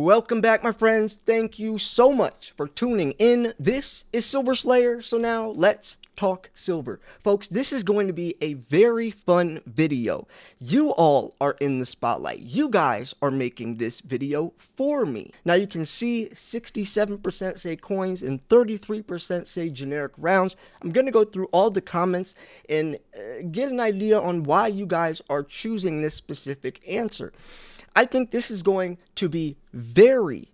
Welcome back, my friends. Thank you so much for tuning in. This is Silver Slayer, so now let's talk silver. Folks, this is going to be a very fun video. You all are in the spotlight. You guys are making this video for me. Now you can see 67% say coins and 33% say generic rounds. I'm going to go through all the comments and get an idea on why you guys are choosing this specific answer. I think this is going to be very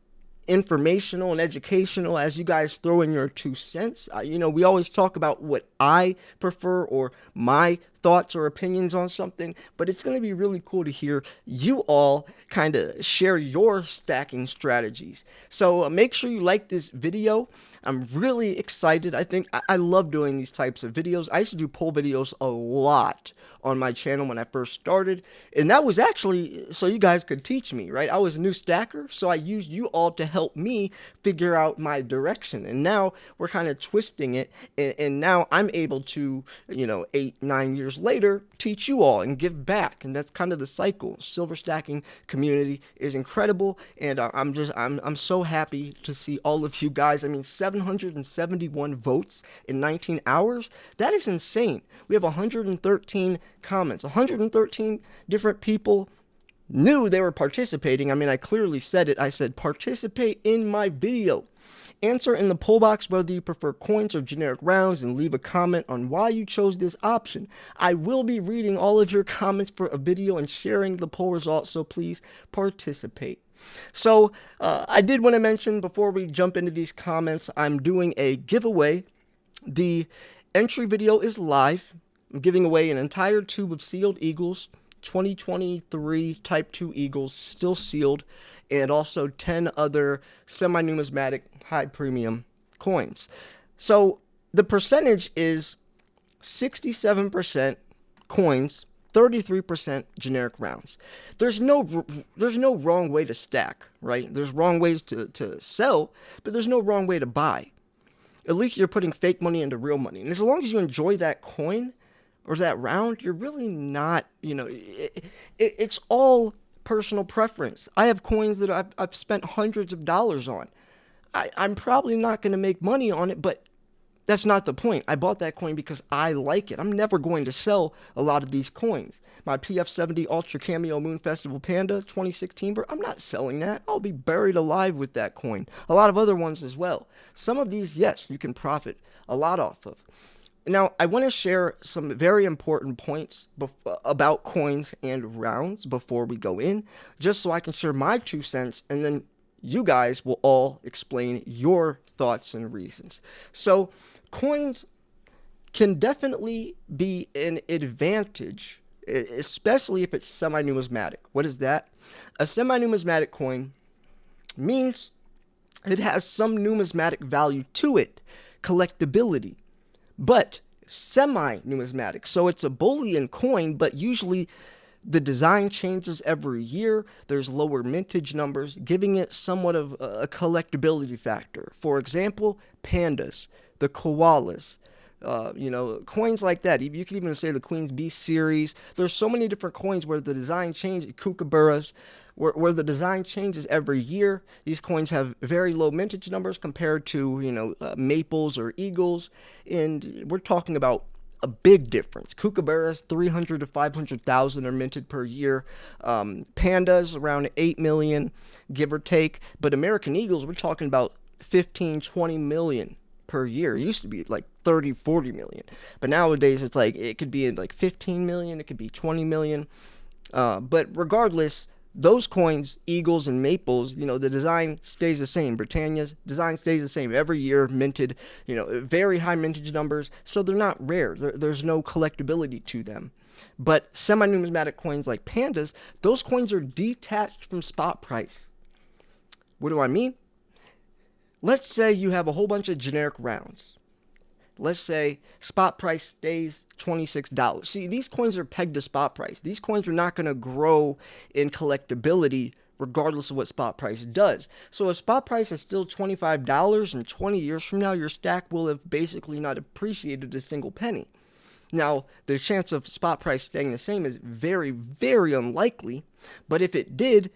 informational and educational as you guys throw in your 2 cents. We always talk about what I prefer or my thoughts or opinions on something, but it's going to be really cool to hear you all kind of share your stacking strategies. So make sure you like this video. I'm really excited. I think I love doing these types of videos. I used to do poll videos a lot on my channel when I first started, and that was actually so you guys could teach me, right? I was a new stacker, so I used you all to help me figure out my direction, and now we're kind of twisting it, and now I'm able to, 8-9 years later, teach you all and give back, and that's kind of the cycle. Silver stacking community is incredible, and I'm so happy to see all of you guys. I mean, 771 votes in 19 hours. That is insane. We have 113 comments. 113 different people knew they were participating. I mean, I clearly said it. I said, participate in my video. Answer in the poll box whether you prefer coins or generic rounds and leave a comment on why you chose this option. I will be reading all of your comments for a video and sharing the poll results, so please participate. So I did want to mention before we jump into these comments, I'm doing a giveaway. The entry video is live. I'm giving away an entire tube of sealed Eagles, 2023 Type 2 Eagles, still sealed, and also 10 other semi-numismatic high premium coins. So the percentage is 67% coins, 33% generic rounds. There's no wrong way to stack, right? There's wrong ways to sell, but there's no wrong way to buy. At least you're putting fake money into real money. And as long as you enjoy that coin or that round, you're really not, it's all personal preference. I have coins that I've spent hundreds of dollars on. I'm probably not going to make money on it, but that's not the point. I bought that coin because I like it. I'm never going to sell a lot of these coins. My PF70 Ultra Cameo Moon Festival Panda 2016, but I'm not selling that. I'll be buried alive with that coin. A lot of other ones as well. Some of these, yes, you can profit a lot off of. Now, I want to share some very important points about coins and rounds before we go in, just so I can share my 2 cents, and then you guys will all explain your thoughts and reasons. So, coins can definitely be an advantage, especially if it's semi-numismatic. What is that? A semi-numismatic coin means it has some numismatic value to it, collectability. But semi-numismatic, so it's a bullion coin, but usually the design changes every year. There's lower mintage numbers, giving it somewhat of a collectability factor. For example, pandas, the koalas, coins like that. You can even say the Queen's Beast series. There's so many different coins where the design changes, kookaburras, where the design changes every year. These coins have very low mintage numbers compared to, maples or eagles. And we're talking about a big difference. Kookaburras, 300 to 500,000 are minted per year. Pandas, around 8 million, give or take. But American Eagles, we're talking about 15, 20 million per year. It used to be like 30, 40 million. But nowadays, it's like, it could be like 15 million, it could be 20 million. But regardless, those coins, Eagles and Maples, the design stays the same. Britannia's design stays the same every year, minted, very high mintage numbers, so they're not rare. There's no collectability to them. But semi-numismatic coins like pandas, those coins are detached from spot price. What do I mean? Let's say you have a whole bunch of generic rounds. Let's say spot price stays $26. See, these coins are pegged to spot price. These coins are not going to grow in collectability regardless of what spot price does. So if spot price is still $25, and 20 years from now, your stack will have basically not appreciated a single penny. Now, the chance of spot price staying the same is very, very unlikely, but if it did,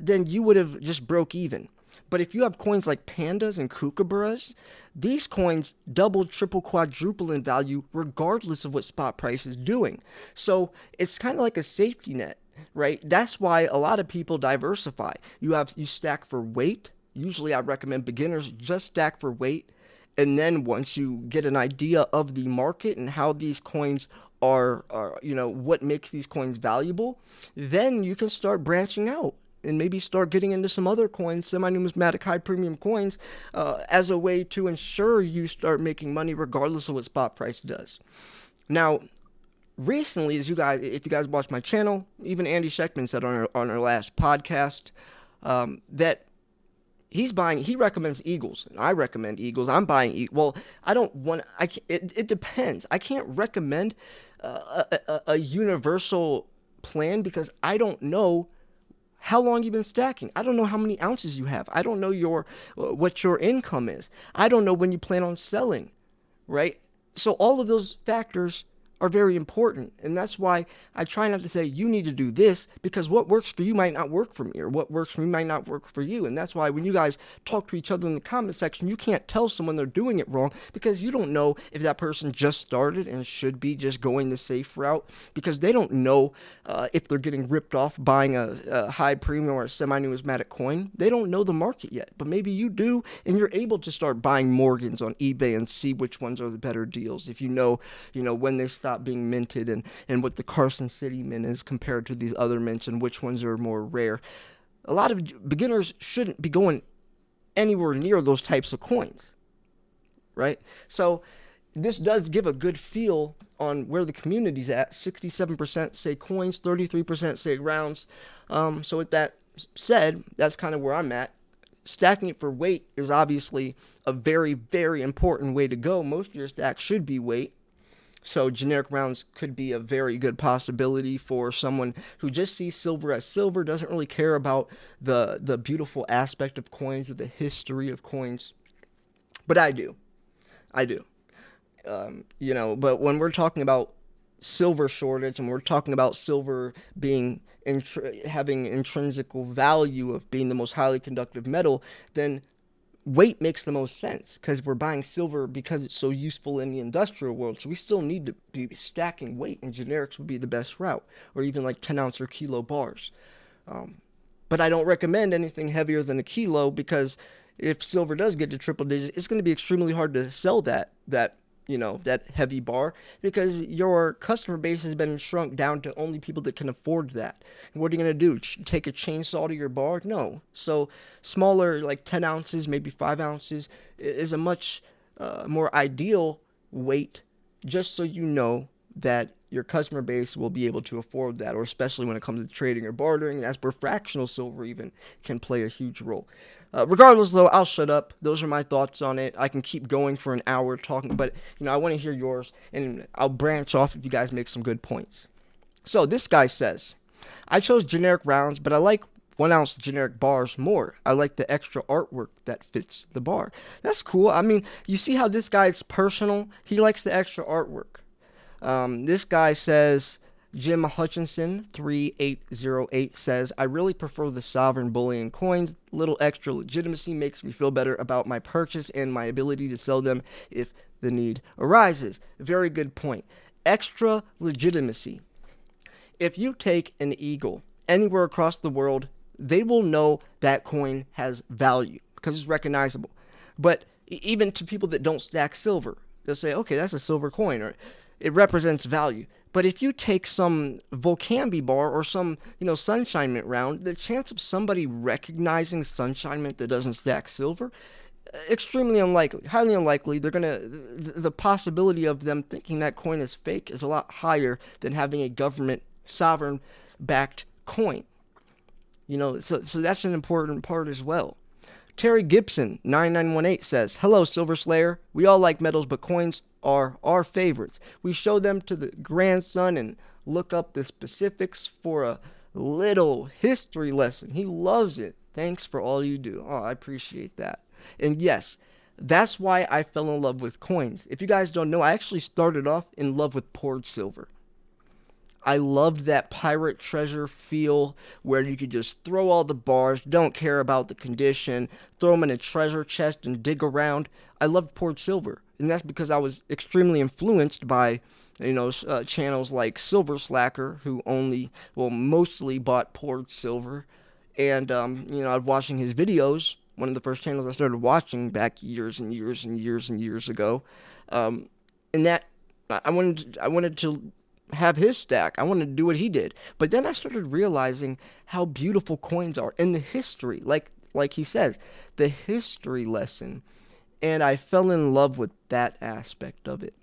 then you would have just broke even. But if you have coins like pandas and kookaburras, these coins double, triple, quadruple in value regardless of what spot price is doing. So it's kind of like a safety net, right? That's why a lot of people diversify. You stack for weight. Usually I recommend beginners just stack for weight. And then once you get an idea of the market and how these coins are what makes these coins valuable, then you can start branching out and maybe start getting into some other coins, semi-numismatic high premium coins, as a way to ensure you start making money regardless of what spot price does. Now, recently, if you guys watch my channel, even Andy Scheckman said on our last podcast that he recommends Eagles, and I recommend Eagles. I'm buying Eagles. Well, I don't want. It depends. I can't recommend a universal plan because I don't know how long you've been stacking. I don't know how many ounces you have. I don't know what your income is. I don't know when you plan on selling, right? So all of those factors are very important, and that's why I try not to say you need to do this, because what works for you might not work for me, or what works for me might not work for you. And that's why when you guys talk to each other in the comment section, you can't tell someone they're doing it wrong, because you don't know if that person just started and should be just going the safe route, because they don't know if they're getting ripped off buying a high premium or a semi-numismatic coin. They don't know the market yet, but maybe you do, and you're able to start buying Morgans on eBay and see which ones are the better deals if you know when they stop being minted, and what the Carson City mint is compared to these other mints, and which ones are more rare. A lot of beginners shouldn't be going anywhere near those types of coins, right? So this does give a good feel on where the community's at. 67% say coins, 33% say rounds. So with that said, that's kind of where I'm at. Stacking it for weight is obviously a very, very important way to go. Most of your stacks should be weight. So generic rounds could be a very good possibility for someone who just sees silver as silver, doesn't really care about the beautiful aspect of coins or the history of coins. But I do. But when we're talking about silver shortage and we're talking about silver being having intrinsic value of being the most highly conductive metal, then weight makes the most sense, because we're buying silver because it's so useful in the industrial world. So we still need to be stacking weight, and generics would be the best route, or even like 10 ounce or kilo bars. But I don't recommend anything heavier than a kilo, because if silver does get to triple digits, it's going to be extremely hard to sell that heavy bar, because your customer base has been shrunk down to only people that can afford that. And what are you going to do? Take a chainsaw to your bar? No. So smaller, like 10 ounces, maybe 5 ounces, is a much more ideal weight, just so you know that your customer base will be able to afford that, or especially when it comes to trading or bartering. That's where fractional silver even can play a huge role. Regardless, though, I'll shut up. Those are my thoughts on it. I can keep going for an hour talking, but I want to hear yours, and I'll branch off if you guys make some good points. So this guy says, I chose generic rounds, but I like 1 ounce generic bars more. I like the extra artwork that fits the bar. That's cool. I mean, you see how this guy's personal? He likes the extra artwork. This guy says, Jim Hutchinson 3808 says, I really prefer the sovereign bullion coins. Little extra legitimacy makes me feel better about my purchase and my ability to sell them if the need arises. Very good point. Extra legitimacy. If you take an eagle anywhere across the world, they will know that coin has value because it's recognizable. But even to people that don't stack silver, they'll say, okay, that's a silver coin, or it represents value. But if you take some Volcambi bar or some, Sunshine Mint round, the chance of somebody recognizing Sunshine Mint that doesn't stack silver, extremely unlikely, highly unlikely. The possibility of them thinking that coin is fake is a lot higher than having a government sovereign backed coin. So that's an important part as well. Terry Gibson 9918 says, hello, Silver Slayer. We all like metals, but coins are our favorites. We show them to the grandson and look up the specifics for a little history lesson. He loves it. Thanks for all you do. Oh, I appreciate that. And yes, that's why I fell in love with coins. If you guys don't know, I actually started off in love with poured silver. I loved that pirate treasure feel where you could just throw all the bars, don't care about the condition, throw them in a treasure chest and dig around. I loved poured silver, and that's because I was extremely influenced by, channels like Silver Slacker, who mostly bought poured silver, and I was watching his videos. One of the first channels I started watching back years and years and years and years ago, um, and that I wanted to have his stack. I wanted to do what he did. But then I started realizing how beautiful coins are in the history, like he says, the history lesson. And I fell in love with that aspect of it.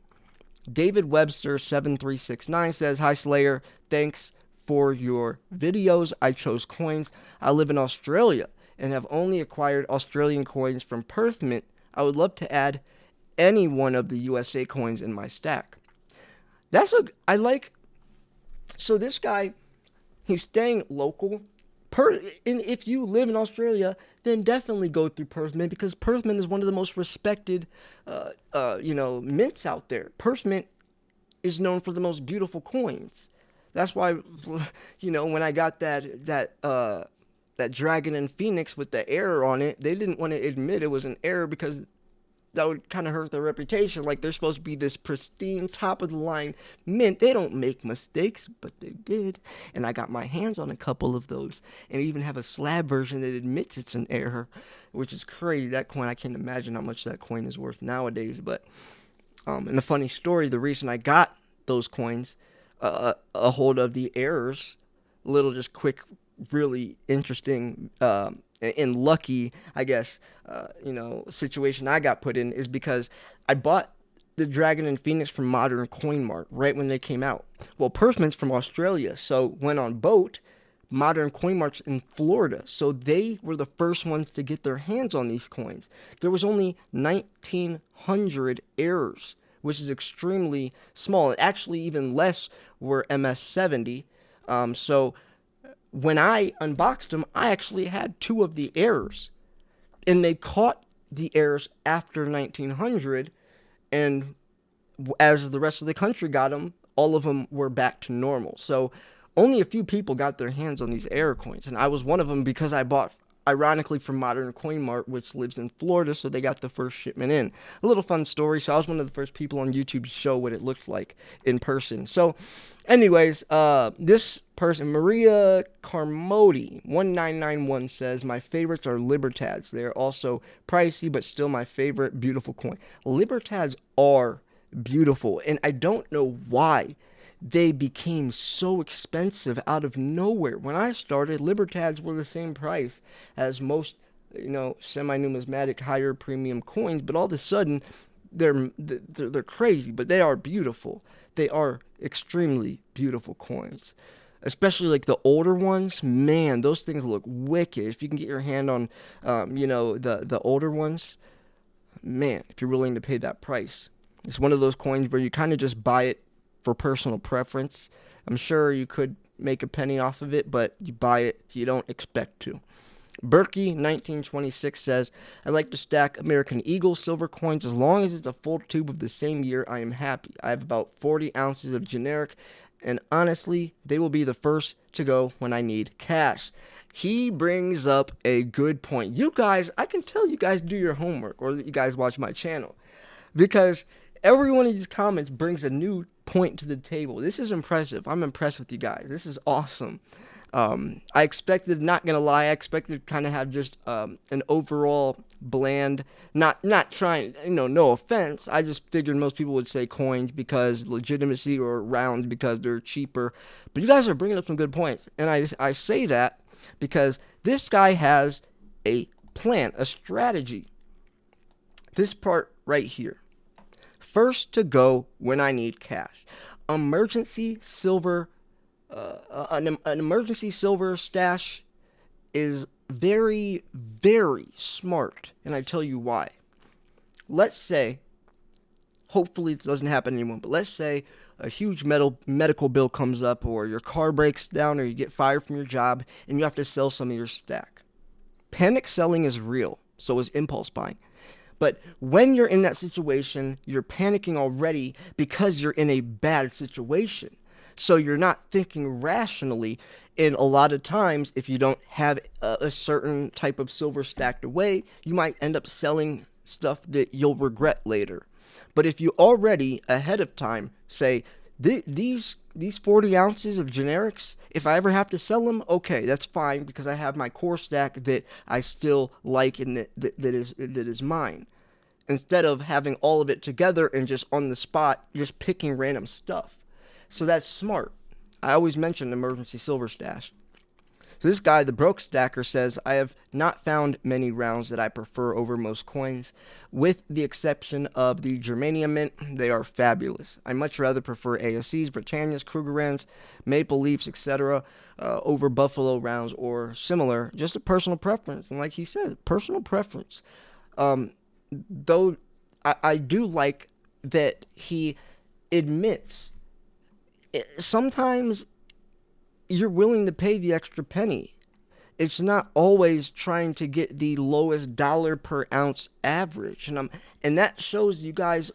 David Webster 7369 says, "Hi Slayer, thanks for your videos. I chose coins. I live in Australia and have only acquired Australian coins from Perth Mint. I would love to add any one of the USA coins in my stack." I like. So this guy, he's staying local. And if you live in Australia, then definitely go through Perth Mint, because Perth Mint is one of the most respected, mints out there. Perth Mint is known for the most beautiful coins. That's why, when I got that dragon and phoenix with the error on it, they didn't want to admit it was an error because that would kind of hurt their reputation. Like, they're supposed to be this pristine, top of the line mint. They don't make mistakes, but they did. And I got my hands on a couple of those, and even have a slab version that admits it's an error, which is crazy. That coin, I can't imagine how much that coin is worth nowadays. But and a funny story, the reason I got those coins, a hold of the errors, little just quick, really interesting and lucky, I guess, situation I got put in, is because I bought the Dragon and Phoenix from Modern Coin Mart right when they came out. Well, Perth Mint's from Australia, so went on boat. Modern Coin Mart's in Florida, so they were the first ones to get their hands on these coins. There was only 1,900 errors, which is extremely small. And actually, even less were MS70. So when I unboxed them, I actually had two of the errors, and they caught the errors after 1900, and as the rest of the country got them, all of them were back to normal. So only a few people got their hands on these error coins, and I was one of them because I bought, ironically, from Modern Coin Mart, which lives in Florida, so they got the first shipment in. A little fun story. So I was one of the first people on YouTube to show what it looked like in person. So anyways, this person, Maria Carmody 1991, says, "My favorites are Libertads. They are also pricey, but still my favorite beautiful coin." Libertads are beautiful, and I don't know why they became so expensive out of nowhere. When I started, Libertads were the same price as most, semi-numismatic, higher premium coins, but all of a sudden, they're crazy, but they are beautiful. They are extremely beautiful coins. Especially like the older ones, man, those things look wicked. If you can get your hand on, the older ones, man, if you're willing to pay that price. It's one of those coins where you kind of just buy it for personal preference. I'm sure you could make a penny off of it, but you buy it, you don't expect to. Berkey 1926 says, "I like to stack American Eagle silver coins. As long as it's a full tube of the same year, I am happy. I have about 40 ounces of generic, and honestly, they will be the first to go when I need cash." He brings up a good point. You guys, I can tell you guys do your homework, or that you guys watch my channel, because every one of these comments brings a new point to the table. This is impressive. I'm impressed with you guys. This is awesome. I expected, not gonna lie, I expected to kind of have just an overall bland, not trying, no offense. I just figured most people would say coins because legitimacy, or rounds because they're cheaper. But you guys are bringing up some good points, and I say that because this guy has a plan, a strategy. This part right here. First to go when I need cash. Emergency silver, an emergency silver stash is very, very smart, and I tell you why. Let's say, hopefully it doesn't happen anymore, but let's say a huge medical bill comes up, or your car breaks down, or you get fired from your job, and you have to sell some of your stack. Panic selling is real, so is impulse buying. But when you're in that situation, you're panicking already because you're in a bad situation. So you're not thinking rationally. And a lot of times, if you don't have a certain type of silver stacked away, you might end up selling stuff that you'll regret later. But if you already ahead of time say, these 40 ounces of generics, if I ever have to sell them, okay, that's fine because I have my core stack that I still like and that is mine. Instead of having all of it together and just on the spot, just picking random stuff. So that's smart. I always mention emergency silver stash. So this guy, the broke stacker, says, I have not found many rounds that I prefer over most coins. With the exception of the Germanium Mint, they are fabulous. I much rather prefer ASCs, Britannias, Krugerrands, Maple Leafs, etc. Over Buffalo rounds or similar. Just a personal preference. And like he said, personal preference. Though I do like that he admits sometimes you're willing to pay the extra penny. It's not always trying to get the lowest dollar per ounce average. And that shows you guys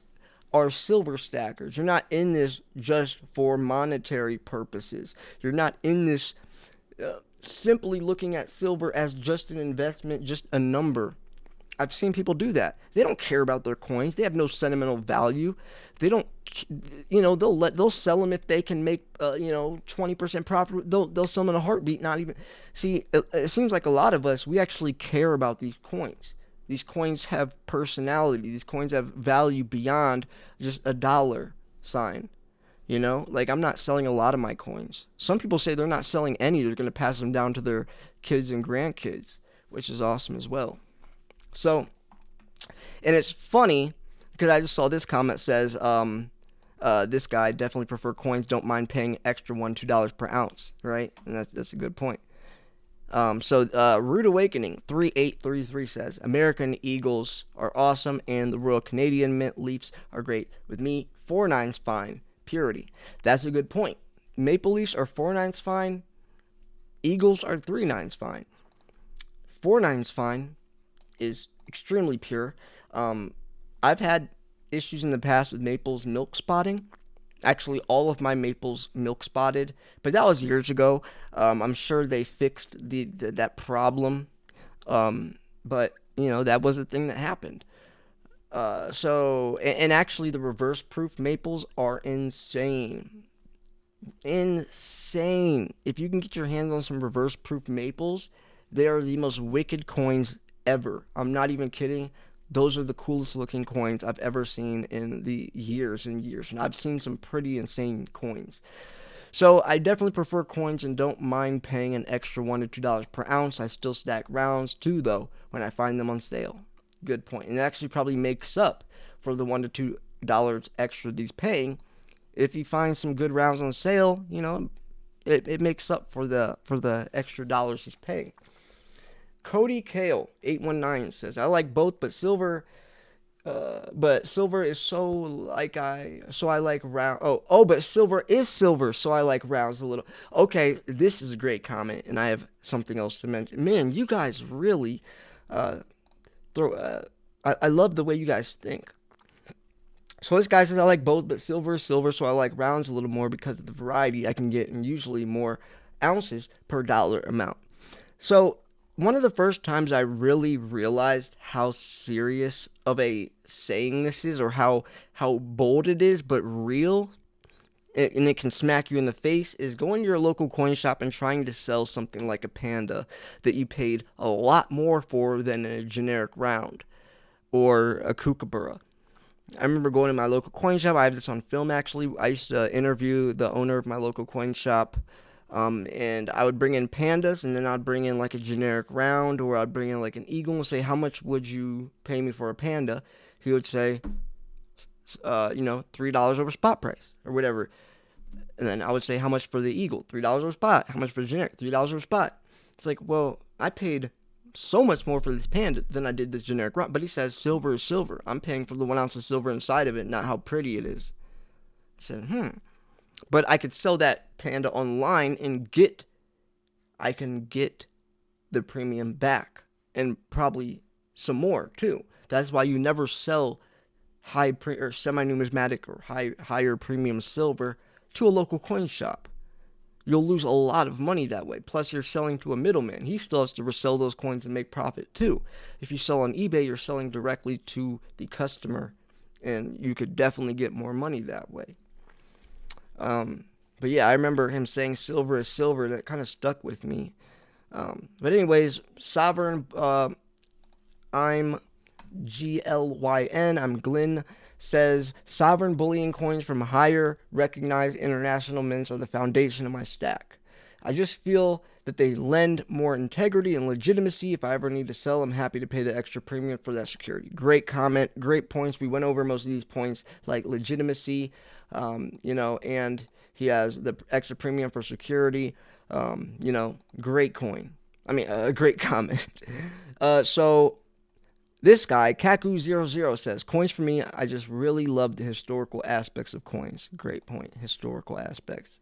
are silver stackers. You're not in this just for monetary purposes. You're not in this simply looking at silver as just an investment, just a number. I've seen people do that. They don't care about their coins. They have no sentimental value. They don't, they'll sell them if they can make, 20% profit. They'll sell them in a heartbeat. Not even. See, it seems like a lot of us, we actually care about these coins. These coins have personality. These coins have value beyond just a dollar sign. Like I'm not selling a lot of my coins. Some people say they're not selling any. They're going to pass them down to their kids and grandkids, which is awesome as well. So, and it's funny because I just saw this comment says, this guy definitely prefer coins, don't mind paying extra $1-2 per ounce, right? And that's a good point. Rude Awakening 3833 says, American Eagles are awesome and the Royal Canadian Mint Leafs are great. With me, 4-9's fine. Purity. That's a good point. Maple Leafs are 4-9's fine. Eagles are 3-9's fine. 4-9's fine is extremely pure. I've had issues in the past with maples milk spotting. Actually, all of my maples milk spotted, but that was years ago. I'm sure they fixed that problem, but that was a thing that happened. And actually, the reverse proof maples are insane. Insane. If you can get your hands on some reverse proof maples, they are the most wicked coins ever. I'm not even kidding. Those are the coolest looking coins I've ever seen in the years and years. And I've seen some pretty insane coins. So I definitely prefer coins and don't mind paying an extra $1-2 per ounce. I still stack rounds too, though, when I find them on sale. Good point. And it actually probably makes up for the $1-2 extra he's paying. If he finds some good rounds on sale, it makes up for the extra dollars he's paying. Cody Kale 819 says, I like both, but silver is so I like round. But silver is silver, so I like rounds a little. Okay, this is a great comment, and I have something else to mention. Man, you guys really I love the way you guys think. So this guy says, I like both, but silver is silver, so I like rounds a little more because of the variety I can get and usually more ounces per dollar amount. So one of the first times I really realized how serious of a saying this is, or how bold it is, but real, and it can smack you in the face, is going to your local coin shop and trying to sell something like a panda that you paid a lot more for than a generic round or a kookaburra. I remember going to my local coin shop. I have this on film, actually. I used to interview the owner of my local coin shop. And I would bring in pandas, and then I'd bring in like a generic round, or I'd bring in like an eagle and say, how much would you pay me for a panda? He would say, $3 over spot price or whatever. And then I would say, how much for the eagle? $3 over spot. How much for the generic? $3 over spot. It's like, well, I paid so much more for this panda than I did this generic round. But he says silver is silver. I'm paying for the 1 ounce of silver inside of it, not how pretty it is. I said, But I could sell that panda online and I can get the premium back and probably some more too. That's why you never sell or semi-numismatic or higher premium silver to a local coin shop. You'll lose a lot of money that way. Plus, you're selling to a middleman. He still has to resell those coins and make profit too. If you sell on eBay, you're selling directly to the customer, and you could definitely get more money that way. But yeah, I remember him saying silver is silver. That kind of stuck with me. But anyways, Sovereign, I'm GLYN. I'm Glenn. Says sovereign bullion coins from higher recognized international mints are the foundation of my stack. I just feel that they lend more integrity and legitimacy. If I ever need to sell, I'm happy to pay the extra premium for that security. Great comment, great points. We went over most of these points, like legitimacy, and he has the extra premium for security. Great coin. Great comment. So this guy, Kaku00, says, coins for me, I just really love the historical aspects of coins. Great point, historical aspects.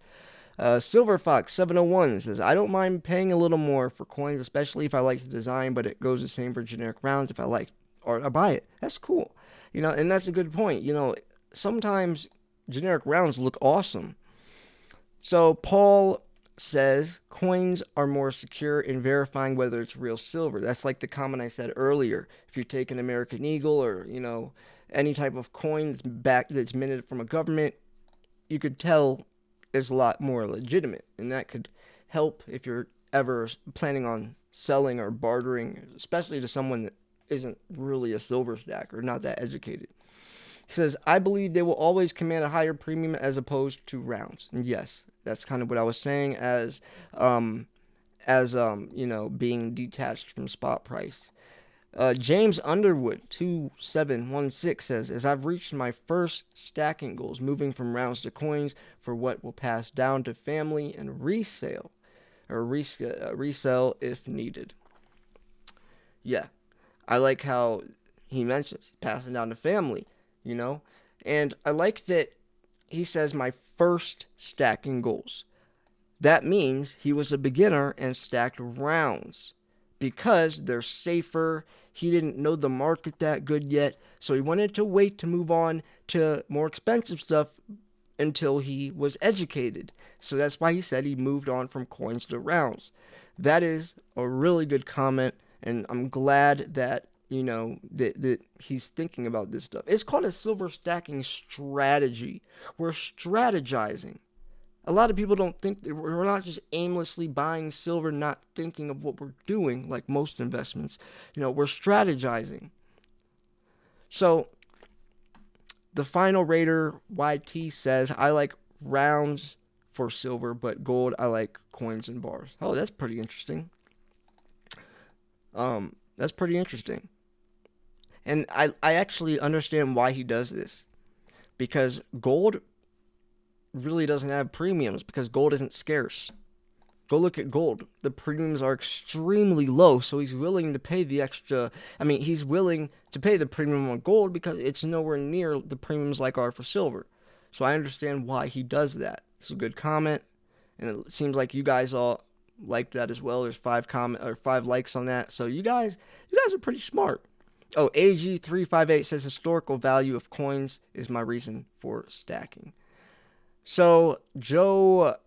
Silver Fox 701 says, I don't mind paying a little more for coins, especially if I like the design, but it goes the same for generic rounds if I like or I buy it. That's cool. And that's a good point. Sometimes generic rounds look awesome. So Paul says coins are more secure in verifying whether it's real silver. That's like the comment I said earlier. If you take an American Eagle or any type of coin that's minted from a government, you could tell it's a lot more legitimate, and that could help if you're ever planning on selling or bartering, especially to someone that isn't really a silver stacker or not that educated. He says, I believe they will always command a higher premium as opposed to rounds. And yes, that's kind of what I was saying as being detached from spot price. James Underwood 2716 says, as I've reached my first stacking goals, moving from rounds to coins for what will pass down to family and resell if needed. Yeah, I like how he mentions passing down to family, and I like that he says my first stacking goals. That means he was a beginner and stacked rounds because they're safer. He didn't know the market that good yet, so he wanted to wait to move on to more expensive stuff until he was educated. So that's why he said he moved on from coins to rounds. That is a really good comment, and I'm glad that that he's thinking about this stuff. It's called a silver stacking strategy. We're strategizing. A lot of people don't think that we're not just aimlessly buying silver, not thinking of what we're doing, like most investments. We're strategizing. So, the final rater, YT, says, I like rounds for silver, but gold, I like coins and bars. Oh, that's pretty interesting. That's pretty interesting. And I actually understand why he does this. Because gold really doesn't have premiums because gold isn't scarce. Go look at gold. The premiums are extremely low, so he's willing to pay the extra. He's willing to pay the premium on gold because it's nowhere near the premiums like are for silver. So I understand why he does that. It's a good comment, and it seems like you guys all liked that as well. There's 5 likes on that. So you guys are pretty smart. Oh, AG358 says historical value of coins is my reason for stacking. So Joe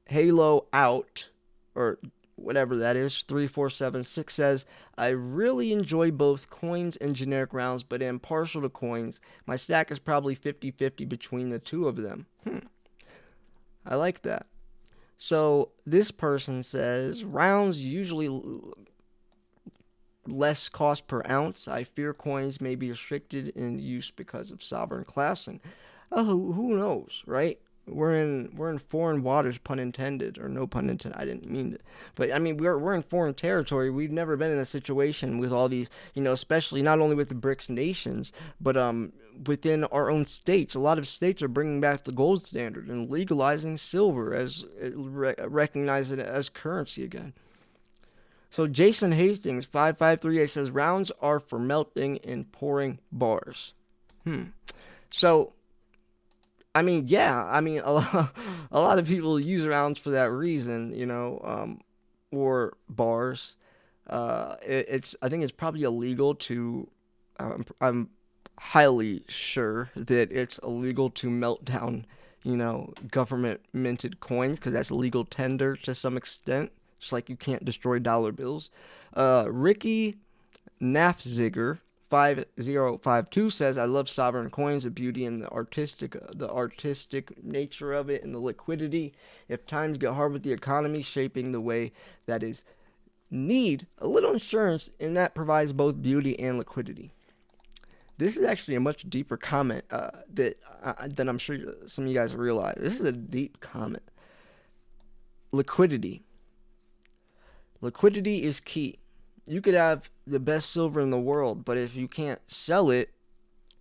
Halo Out, or whatever that is, 3476 says, I really enjoy both coins and generic rounds, but am partial to coins. My stack is probably 50-50 between the two of them. I like that. So this person says, rounds usually less cost per ounce. I fear coins may be restricted in use because of sovereign classing. Who knows, right? We're in foreign waters, pun intended, or no pun intended. I didn't mean it, but we're in foreign territory. We've never been in a situation with all these, especially not only with the BRICS nations, but within our own states. A lot of states are bringing back the gold standard and legalizing silver as recognizing it as currency again. So Jason Hastings 5538 says rounds are for melting and pouring bars. So, a lot of people use rounds for that reason, or bars. I think it's probably illegal to. I'm highly sure that it's illegal to melt down, government minted coins, because that's legal tender to some extent. Just like you can't destroy dollar bills. Ricky Nafziger 5052 says, I love sovereign coins, the beauty and the artistic nature of it, and the liquidity. If times get hard with the economy shaping the way that is need a little insurance, and that provides both beauty and liquidity. This is actually a much deeper comment than I'm sure some of you guys realize. This is a deep comment. Liquidity. Liquidity is key. You could have the best silver in the world, but if you can't sell it,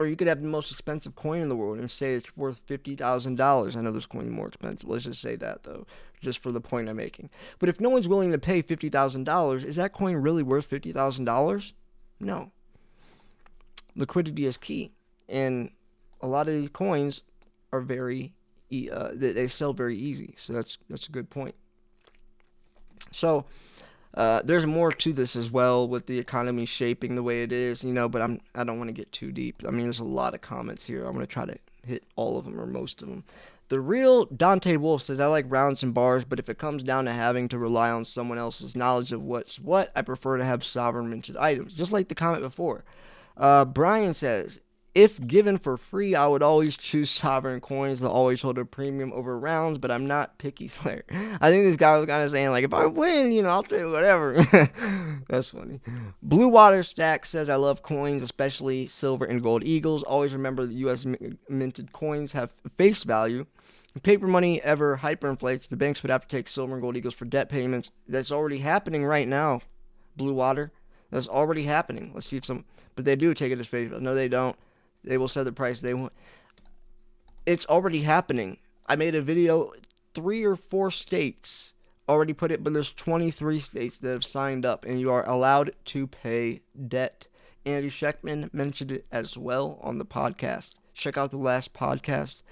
or you could have the most expensive coin in the world and say it's worth $50,000. I know this coin is more expensive. Let's just say that, though, just for the point I'm making. But if no one's willing to pay $50,000, is that coin really worth $50,000? No. Liquidity is key. And a lot of these coins are they sell very easy. So that's a good point. So there's more to this as well, with the economy shaping the way it is, but I don't want to get too deep. I mean, there's a lot of comments here. I'm going to try to hit all of them or most of them. The real Dante Wolf says, I like rounds and bars, but if it comes down to having to rely on someone else's knowledge of what's what, I prefer to have sovereign minted items, just like the comment before. Brian says, if given for free, I would always choose sovereign coins. They'll always hold a premium over rounds, but I'm not picky Slayer. I think this guy was kind of saying, like, if I win, I'll do whatever. That's funny. Blue Water Stack says, I love coins, especially silver and gold eagles. Always remember that U.S. minted coins have face value. If paper money ever hyperinflates, the banks would have to take silver and gold eagles for debt payments. That's already happening right now, Blue Water. That's already happening. Let's see but they do take it as face value. No, they don't. They will set the price they want. It's already happening. I made a video. 3 or 4 states already put it, but there's 23 states that have signed up, and you are allowed to pay debt. Andy Scheckman mentioned it as well on the podcast. Check out the last podcast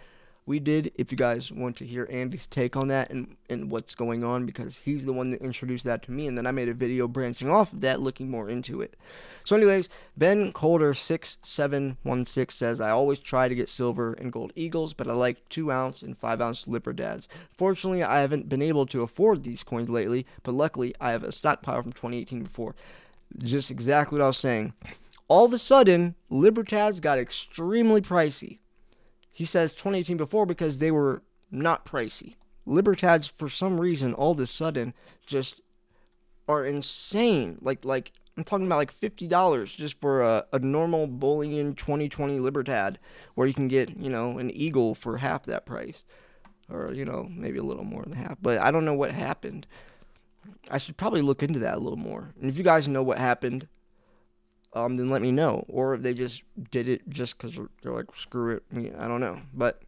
we did if you guys want to hear Andy's take on that and what's going on, because he's the one that introduced that to me, and then I made a video branching off of that, looking more into it. So anyways, Ben Colder 6716 says, I always try to get silver and gold eagles, but I like 2-ounce and 5-ounce Libertads. Fortunately, I haven't been able to afford these coins lately, but luckily I have a stockpile from 2018 before. Just exactly what I was saying. All of a sudden, Libertads got extremely pricey. He says 2018 before because they were not pricey. Libertads, for some reason, all of a sudden, just are insane. Like I'm talking about like $50 just for a normal Bullion 2020 Libertad, where you can get, an eagle for half that price. Or, maybe a little more than half. But I don't know what happened. I should probably look into that a little more. And if you guys know what happened, then let me know. Or if they just did it just because they're like, screw it. I don't know. But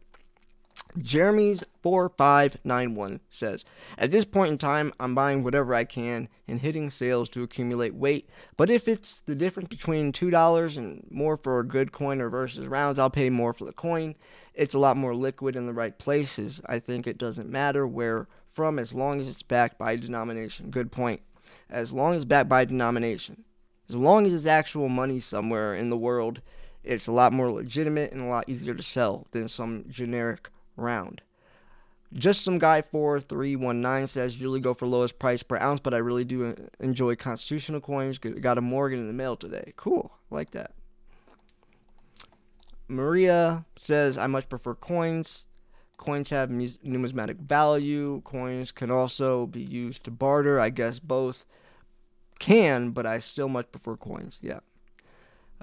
Jeremy's 4591 says, at this point in time, I'm buying whatever I can and hitting sales to accumulate weight. But if it's the difference between $2 and more for a good coin or versus rounds, I'll pay more for the coin. It's a lot more liquid in the right places. I think it doesn't matter where from, as long as it's backed by denomination. Good point. As long as backed by denomination. As long as it's actual money somewhere in the world, it's a lot more legitimate and a lot easier to sell than some generic round. Just some guy 4319 says, usually go for lowest price per ounce, but I really do enjoy constitutional coins. Got a Morgan in the mail today. Cool. I like that. Maria says, I much prefer coins. Coins have numismatic value. Coins can also be used to barter. I guess both can, but I still much prefer coins. Yeah.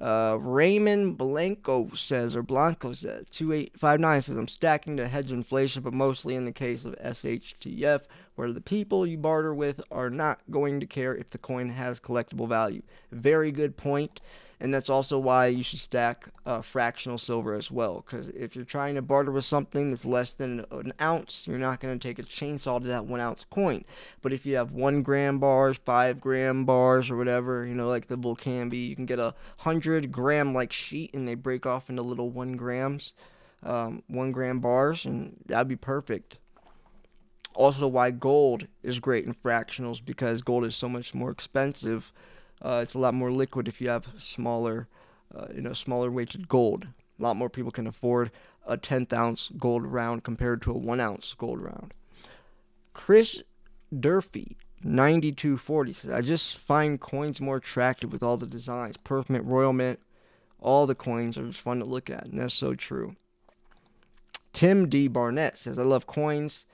Raymond Blanco says 2859 says, I'm stacking to hedge inflation, but mostly in the case of SHTF, where the people you barter with are not going to care if the coin has collectible value. Very good point. And that's also why you should stack fractional silver as well. Because if you're trying to barter with something that's less than an ounce, you're not going to take a chainsaw to that 1 ounce coin. But if you have 1 gram bars, 5 gram bars, or whatever, like the bull can be, you can get a 100 gram like sheet and they break off into little 1 grams, 1 gram bars, and that'd be perfect. Also why gold is great in fractionals, because gold is so much more expensive. It's a lot more liquid if you have smaller weighted gold. A lot more people can afford a 10th ounce gold round compared to a 1 ounce gold round. Chris Durfee, 9240 says, I just find coins more attractive with all the designs. Perth Mint, Royal Mint, all the coins are just fun to look at, and that's so true. Tim D. Barnett says, I love coins,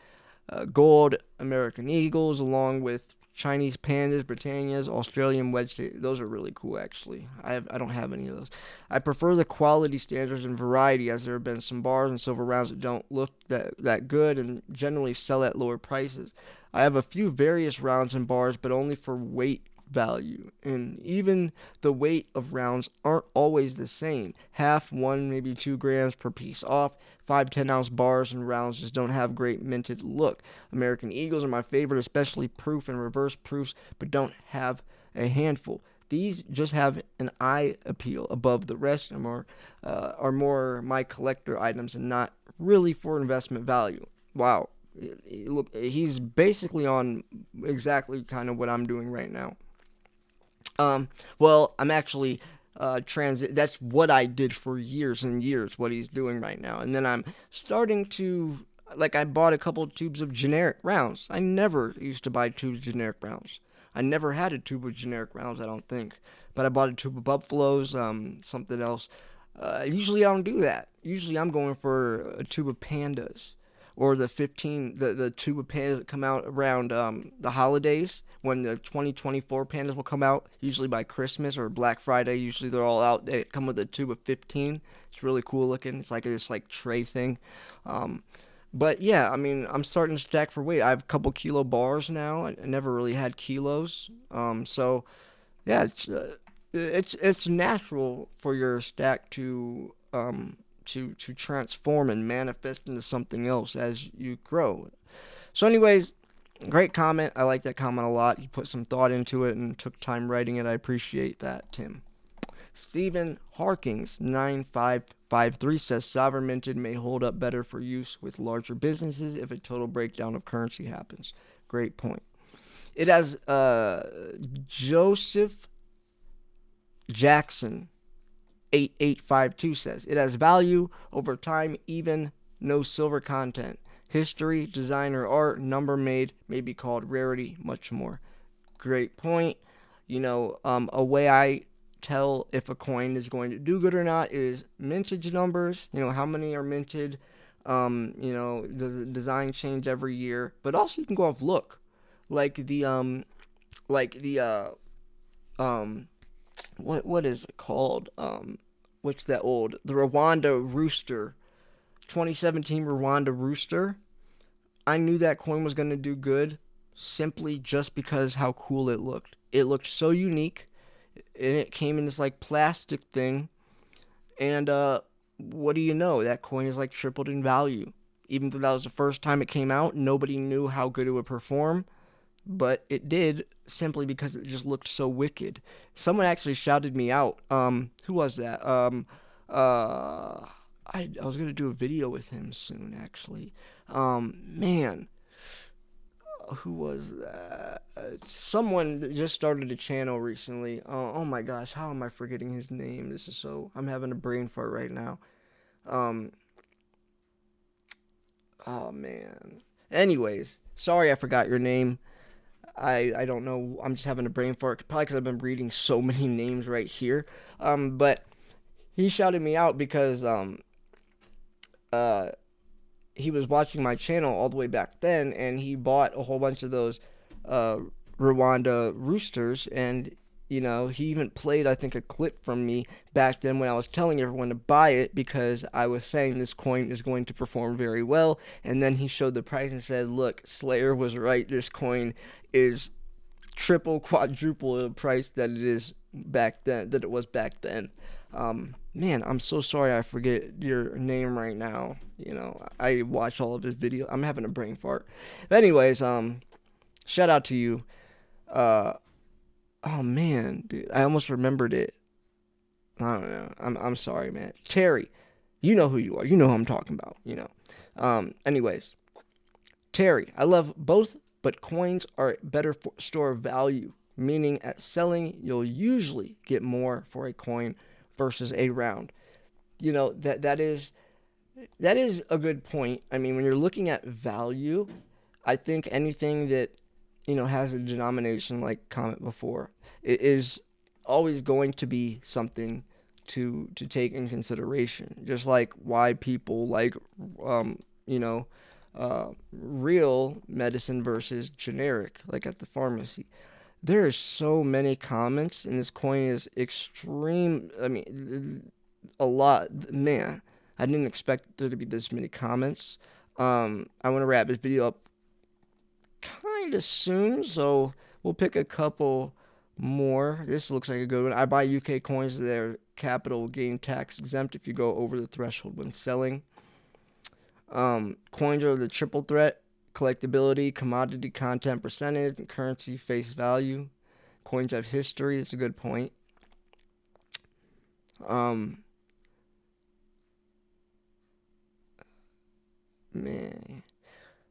gold, American Eagles, along with Chinese pandas, Britannias, Australian wedge. Those are really cool, actually. I don't have any of those. I prefer the quality standards and variety, as there have been some bars and silver rounds that don't look that good and generally sell at lower prices. I have a few various rounds and bars, but only for weight value, and even the weight of rounds aren't always the same. Half, 1, maybe 2 grams per piece off. 5 10-ounce bars and rounds just don't have great minted look. American Eagles are my favorite, especially proof and reverse proofs, but don't have a handful. These just have an eye appeal above the rest, and are more my collector items and not really for investment value. Wow. Look, he's basically on exactly kind of what I'm doing right now. Well, I'm actually that's what I did for years and years, what he's doing right now. And then I'm starting to, like, I bought a couple tubes of generic rounds. I never used to buy tubes of generic rounds. I never had a tube of generic rounds, I don't think. But I bought a tube of Buffaloes, something else. Usually I don't do that. Usually I'm going for a tube of Pandas. Or the tube of pandas that come out around the holidays, when the 2024 pandas will come out, usually by Christmas or Black Friday. Usually they're all out. They come with a tube of 15. It's really cool looking. It's like this like tray thing. But yeah, I mean, I'm starting to stack for weight. I have a couple kilo bars now. I never really had kilos. So yeah, it's natural for your stack to transform and manifest into something else as you grow. So anyways, great comment. I like that comment a lot. You put some thought into it and took time writing it. I appreciate that, Tim. Stephen Harkings 9553 says sovereign minted may hold up better for use with larger businesses if a total breakdown of currency happens. Great point. It has Joseph Jackson 8852 says, it has value over time, even no silver content. History, designer art, number made may be called rarity, much more. Great point. You know, a way I tell if a coin is going to do good or not is mintage numbers. You know, how many are minted. You know, does the design change every year? But also you can go off look. Like the what is it called? What's that old? The Rwanda Rooster. 2017 Rwanda Rooster. I knew that coin was going to do good simply just because how cool it looked. It looked so unique. And it came in this like plastic thing. And what do you know? That coin is like tripled in value. Even though that was the first time it came out, nobody knew how good it would perform. But it did, simply because it just looked so wicked. Someone actually shouted me out. Who was that? I was gonna do a video with him soon, actually. Man, who was that? Someone that just started a channel recently. Oh my gosh, how am I forgetting his name? I'm having a brain fart right now. Oh man. Anyways, sorry I forgot your name. I don't know. I'm just having a brain fart, probably because I've been reading so many names right here. But he shouted me out because he was watching my channel all the way back then, and he bought a whole bunch of those Rwanda roosters, and you know, he even played, I think, a clip from me back then when I was telling everyone to buy it because I was saying this coin is going to perform very well. And then he showed the price and said, look, Slayer was right. This coin is triple, quadruple the price that it was back then. Man, I'm so sorry I forget your name right now. You know, I watch all of his videos. I'm having a brain fart. But anyways, shout out to you. Oh man, dude, I almost remembered it. I don't know. I'm sorry, man. Terry, you know who you are. You know who I'm talking about. You know. Anyways, Terry, I love both, but coins are a better store of value. Meaning, at selling, you'll usually get more for a coin versus a round. that is a good point. I mean, when you're looking at value, I think anything that has a denomination like comment before it is always going to be something to take in consideration. Just like why people like um, you know real medicine versus generic, like at the pharmacy. There are so many comments, and this coin is extreme. I mean, a lot. Man, I didn't expect there to be this many comments. I want to wrap this video up kind of soon, so we'll pick a couple more. This looks like a good one. I buy UK coins. They're capital gain tax exempt if you go over the threshold when selling. Coins are the triple threat: collectability, commodity content percentage, and currency face value. Coins have history. It's a good point. Um, man.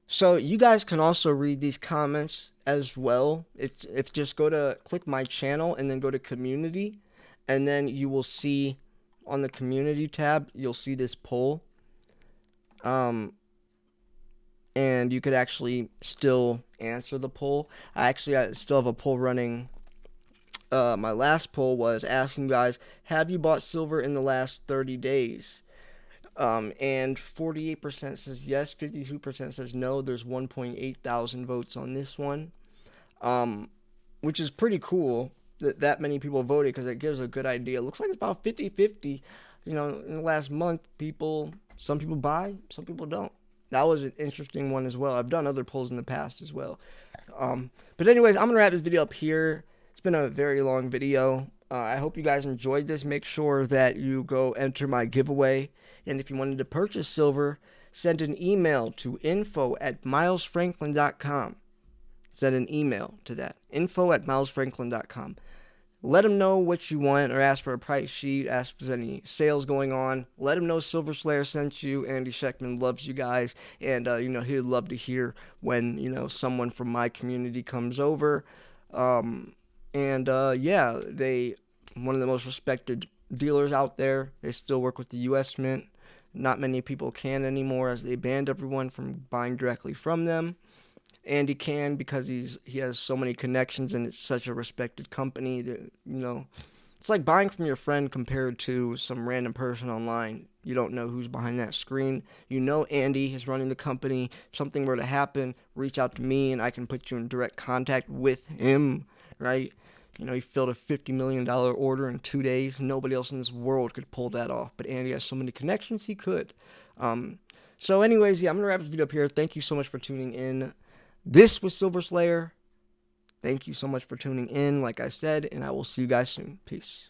So you guys can also read these comments as well. It's if just go to click my channel and then go to community, and then you will see on the community tab you'll see this poll. Um, and you could actually still answer the poll. I still have a poll running. My last poll was asking you guys, have you bought silver in the last 30 days? And 48% says yes, 52% says no. There's 1.8 thousand votes on this one, which is pretty cool that many people voted because it gives a good idea. It looks like it's about 50-50. In the last month, some people buy, some people don't. That was an interesting one as well. I've done other polls in the past as well. But anyways, I'm going to wrap this video up here. It's been a very long video. I hope you guys enjoyed this. Make sure that you go enter my giveaway. And if you wanted to purchase silver, send an email to info@milesfranklin.com. Send an email to that, info@milesfranklin.com. Let them know what you want, or ask for a price sheet, ask if there's any sales going on. Let them know Silver Slayer sent you. Andy Scheckman loves you guys, and he would love to hear when someone from my community comes over. Yeah, they one of the most respected dealers out there. They still work with the U.S. Mint. Not many people can anymore, as they banned everyone from buying directly from them. And he can because he has so many connections, and it's such a respected company that it's like buying from your friend compared to some random person online. You don't know who's behind that screen. Andy is running the company. If something were to happen, reach out to me and I can put you in direct contact with him, right? He filled a $50 million order in 2 days. Nobody else in this world could pull that off. But Andy has so many connections, he could. So anyways, I'm going to wrap this video up here. Thank you so much for tuning in. This was Silver Slayer. Thank you so much for tuning in, like I said, and I will see you guys soon. Peace.